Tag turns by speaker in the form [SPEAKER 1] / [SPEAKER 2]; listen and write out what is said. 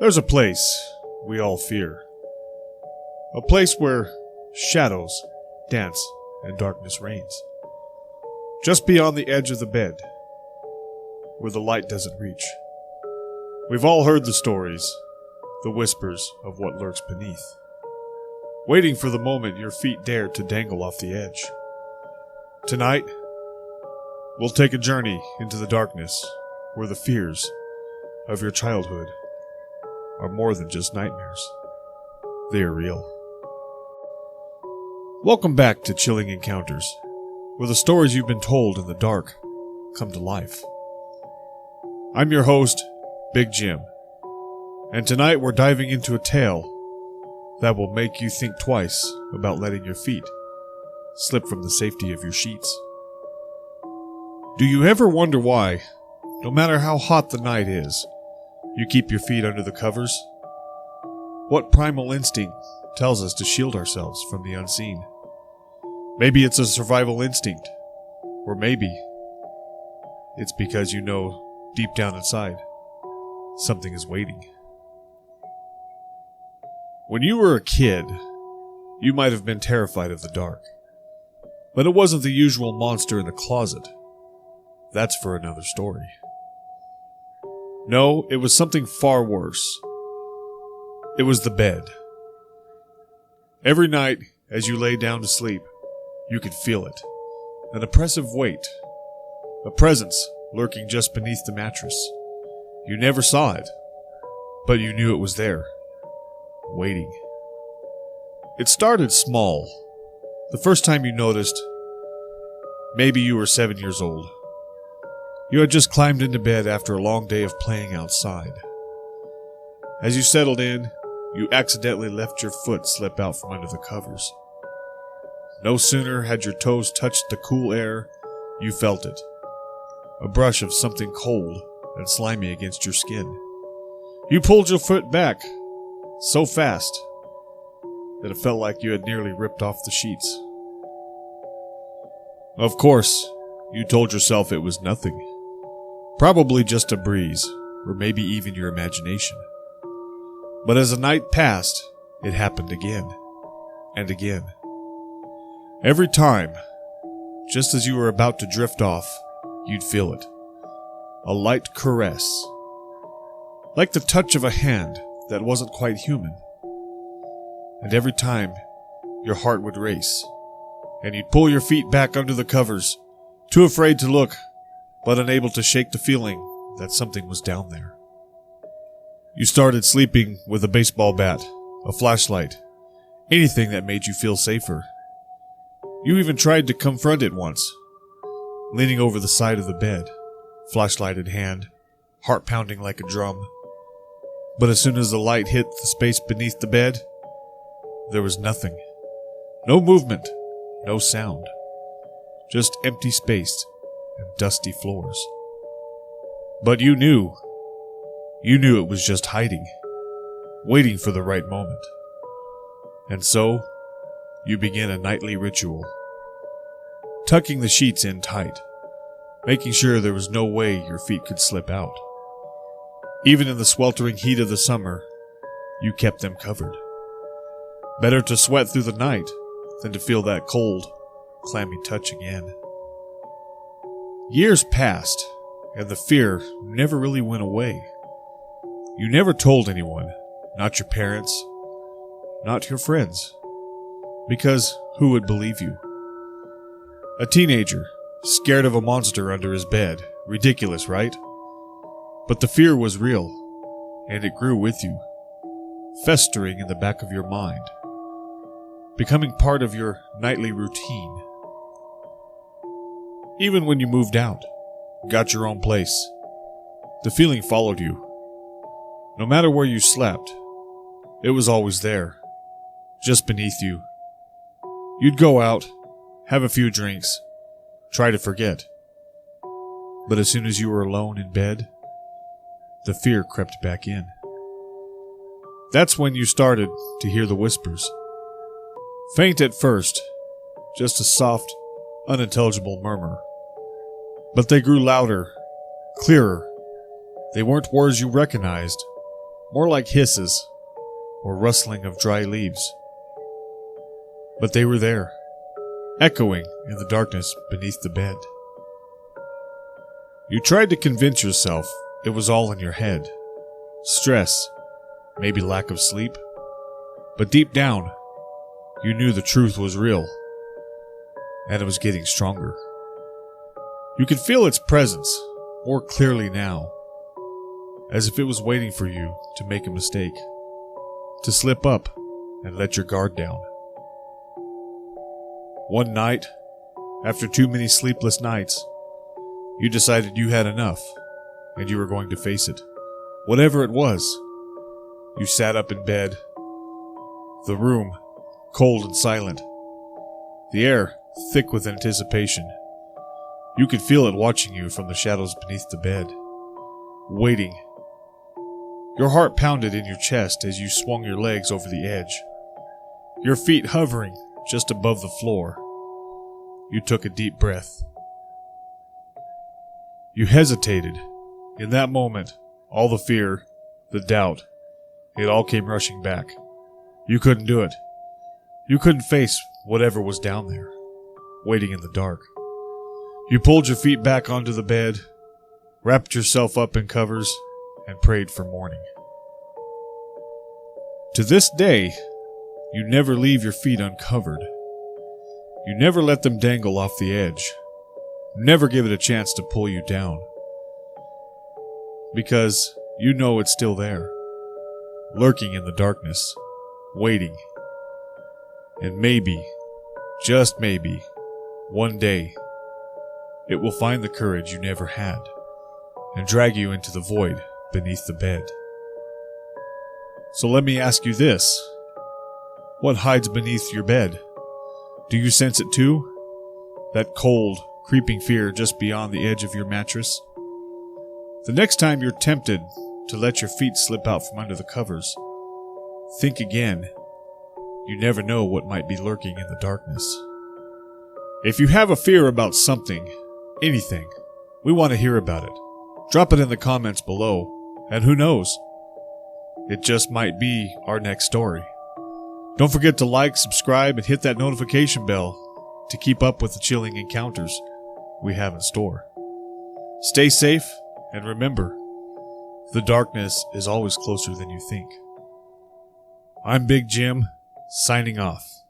[SPEAKER 1] There's a place we all fear. A place where shadows dance and darkness reigns. Just beyond the edge of the bed, where the light doesn't reach. We've all heard the stories, the whispers of what lurks beneath, waiting for the moment your feet dare to dangle off the edge. Tonight, we'll take a journey into the darkness where the fears of your childhood are more than just nightmares. They are real. Welcome back to Chilling Encounters, where the stories you've been told in the dark come to life. I'm your host, Big Jim, and tonight we're diving into a tale that will make you think twice about letting your feet slip from the safety of your sheets. Do you ever wonder why, no matter how hot the night is, you keep your feet under the covers? What primal instinct tells us to shield ourselves from the unseen? Maybe it's a survival instinct, or maybe it's because you know deep down inside something is waiting. When you were a kid, you might have been terrified of the dark, but it wasn't the usual monster in the closet. That's for another story. No, it was something far worse. It was the bed. Every night, as you lay down to sleep, you could feel it. An oppressive weight. A presence lurking just beneath the mattress. You never saw it, but you knew it was there, waiting. It started small. The first time you noticed, maybe you were 7 years old. You had just climbed into bed after a long day of playing outside. As you settled in, you accidentally let your foot slip out from under the covers. No sooner had your toes touched the cool air, you felt it. A brush of something cold and slimy against your skin. You pulled your foot back so fast that it felt like you had nearly ripped off the sheets. Of course, you told yourself it was nothing. Probably just a breeze, or maybe even your imagination. But as the night passed, it happened again, and again. Every time, just as you were about to drift off, you'd feel it. A light caress. Like the touch of a hand that wasn't quite human. And every time, your heart would race, and you'd pull your feet back under the covers, too afraid to look, but unable to shake the feeling that something was down there. You started sleeping with a baseball bat, a flashlight, anything that made you feel safer. You even tried to confront it once, leaning over the side of the bed, flashlight in hand, heart pounding like a drum. But as soon as the light hit the space beneath the bed, there was nothing. No movement, no sound. Just empty space and dusty floors. But you knew it was just hiding, waiting for the right moment. And so, you began a nightly ritual. Tucking the sheets in tight, making sure there was no way your feet could slip out. Even in the sweltering heat of the summer, you kept them covered. Better to sweat through the night than to feel that cold, clammy touch again. Years passed, and the fear never really went away. You never told anyone, not your parents, not your friends, because who would believe you? A teenager, scared of a monster under his bed, ridiculous, right? But the fear was real, and it grew with you, festering in the back of your mind, becoming part of your nightly routine. Even when you moved out, got your own place, the feeling followed you. No matter where you slept, it was always there, just beneath you. You'd go out, have a few drinks, try to forget. But as soon as you were alone in bed, the fear crept back in. That's when you started to hear the whispers. Faint at first, just a soft, unintelligible murmur. But they grew louder, clearer. They weren't words you recognized, more like hisses or rustling of dry leaves. But they were there, echoing in the darkness beneath the bed. You tried to convince yourself it was all in your head. Stress, maybe lack of sleep. But deep down, you knew the truth was real, and it was getting stronger. You could feel its presence more clearly now, as if it was waiting for you to make a mistake, to slip up and let your guard down. One night, after too many sleepless nights, you decided you had enough, and you were going to face it. Whatever it was, you sat up in bed, the room cold and silent, the air thick with anticipation. You could feel it watching you from the shadows beneath the bed, waiting. Your heart pounded in your chest as you swung your legs over the edge, your feet hovering just above the floor. You took a deep breath. You hesitated. In that moment, all the fear, the doubt, it all came rushing back. You couldn't do it. You couldn't face whatever was down there, waiting in the dark. You pulled your feet back onto the bed, wrapped yourself up in covers, and prayed for morning. To this day, you never leave your feet uncovered. You never let them dangle off the edge. Never give it a chance to pull you down. Because you know it's still there, lurking in the darkness, waiting. And maybe, just maybe, one day, it will find the courage you never had and drag you into the void beneath the bed. So let me ask you this. What hides beneath your bed? Do you sense it too? That cold, creeping fear just beyond the edge of your mattress? The next time you're tempted to let your feet slip out from under the covers, think again. You never know what might be lurking in the darkness. If you have a fear about something, anything, we want to hear about it. Drop it in the comments below, and who knows? It just might be our next story. Don't forget to like, subscribe, and hit that notification bell to keep up with the chilling encounters we have in store. Stay safe, and remember, the darkness is always closer than you think. I'm Big Jim, signing off.